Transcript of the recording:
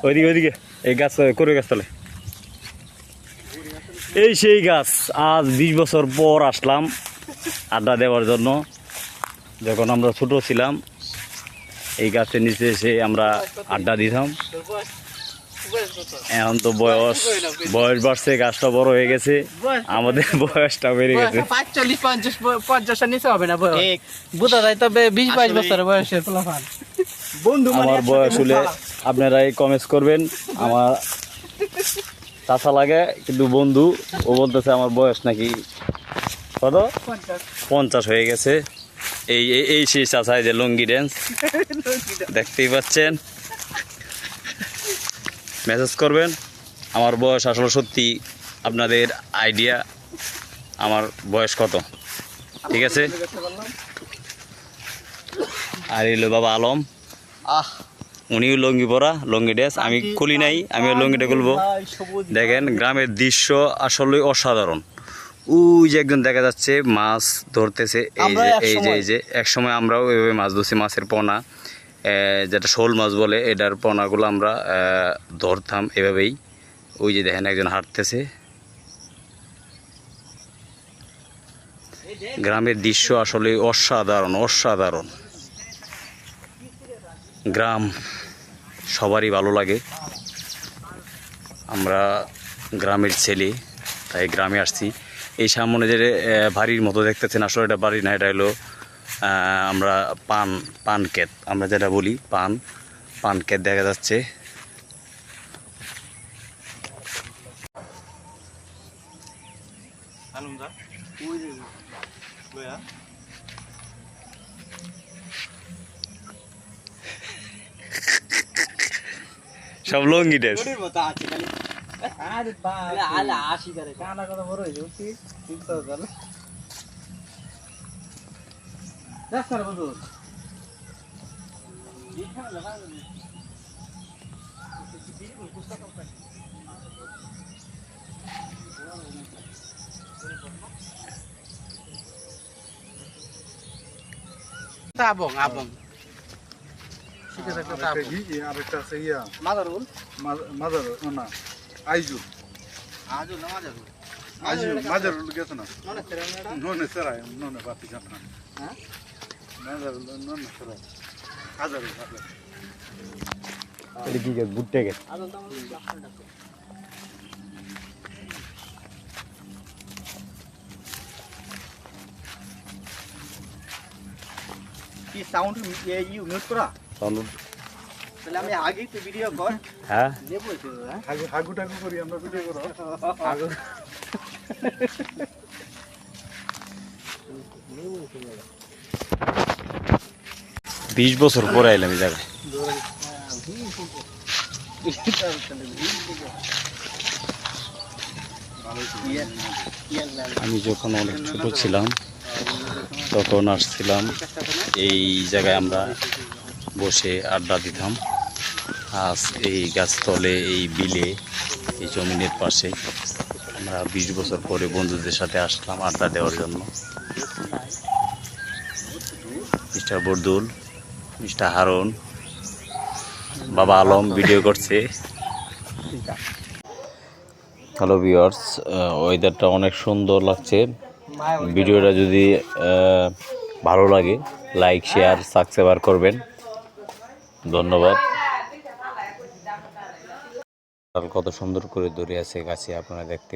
ওইদিকে ওইদিকে এই গাছ করে গাছ তলে এই সেই গাছ আজ 20 বছর পর আসলাম আড্ডা দেওয়ার জন্য। যখন আমরা ছোট ছিলাম এই গাছের নিচে এসে আমরা আড্ডা দিতাম। এখন তো বয়স বাড়ছে, গাছটা বড় হয়ে গেছে, আমাদের বয়সটা বেড়ে গেছে। 45-50 নিচে হবে না বয়স, বুঝা যায়। তবে 20-22 বছর বয়সের পোলাপান বন্ধু। আমার বয়স হলে আপনারাই কমেন্টস করবেন। আমার চাচা লাগে কিন্তু বন্ধু ও বলতেছে আমার বয়স নাকি কত 50 হয়ে গেছে। এই এই সেই চাচা, যে লুঙ্গি ড্যান্স দেখতেই পাচ্ছেন। মেসেজ করবেন। আমার বয়স আসলে সত্যি আপনাদের আইডিয়া আমার বয়স কত, ঠিক আছে। আর এলো বাবা আলম, উনিও লুঙ্গি পরা, লুঙ্গি ড্রেস। আমি খুলি নাই, আমি লুঙ্গিটা খুলবো। দেখেন গ্রামের দৃশ্য আসলে অসাধারণ। ওই যে একজন দেখা যাচ্ছে মাছ ধরতেছে। এই যে এক সময় আমরাও এইভাবে মাছ ধরছি, মাছের পোনা, যেটা শোল মাছ বলে, এটার পোনাগুলো আমরা ধরতাম এভাবেই। ওই যে দেখেন একজন হাঁটতেছে। গ্রামের দৃশ্য আসলে অসাধারণ অসাধারণ। গ্রাম সবারই ভালো লাগে। আমরা গ্রামের ছেলে, তাই গ্রামে আসছি। এই সামনে যে বাড়ির মতো দেখতেছেন, আসলে এটা বাড়ি না, এটা হলো আমরা পান ক্ষেত, আমরা যেটা বলি পান ক্ষেত দেখা যাচ্ছে। সব লঙ্গি ড্রেস। আবং আরেকটা আছে ইয়া মাদারুল না আইজুল মাজারুল গেছে না ননে সেরাই ননে বাতি জানা হ্যাঁ মাজারুল ননে সেরাই হাজারুল এটা কি গাছ? ভুট্টা গাছ। কি সাউন্ড মিউট করা? সাউন্ড তাহলে আমি আগে তো ভিডিও কর। হ্যাঁ দেবো তো। হাগু টাগু করি আমরা ভিডিও করো হাগু 20 বছর পরে আইলাম এই জায়গায়। আমি যখন অনেক ছোট ছিলাম তখন আসছিলাম এই জায়গায়, আমরা বসে আড্ডা দিতাম। আজ এই গাছতলে, এই বিলে, এই জমিনের পাশে আমরা 20 বছর পরে বন্ধুদের সাথে আসলাম আড্ডা দেওয়ার জন্য। মিস্টার বরদুল, মিস্টার হারুন, বাবা আলম ভিডিও করছে। হ্যালো ভিউয়ার্স, ওয়েদারটা অনেক সুন্দর লাগছে। ভিডিওটা যদি ভালো লাগে লাইক শেয়ার সাবস্ক্রাইব করবেন। ধন্যবাদ। কত সুন্দর করে ধরে আছে গাছে, আপনারা দেখতে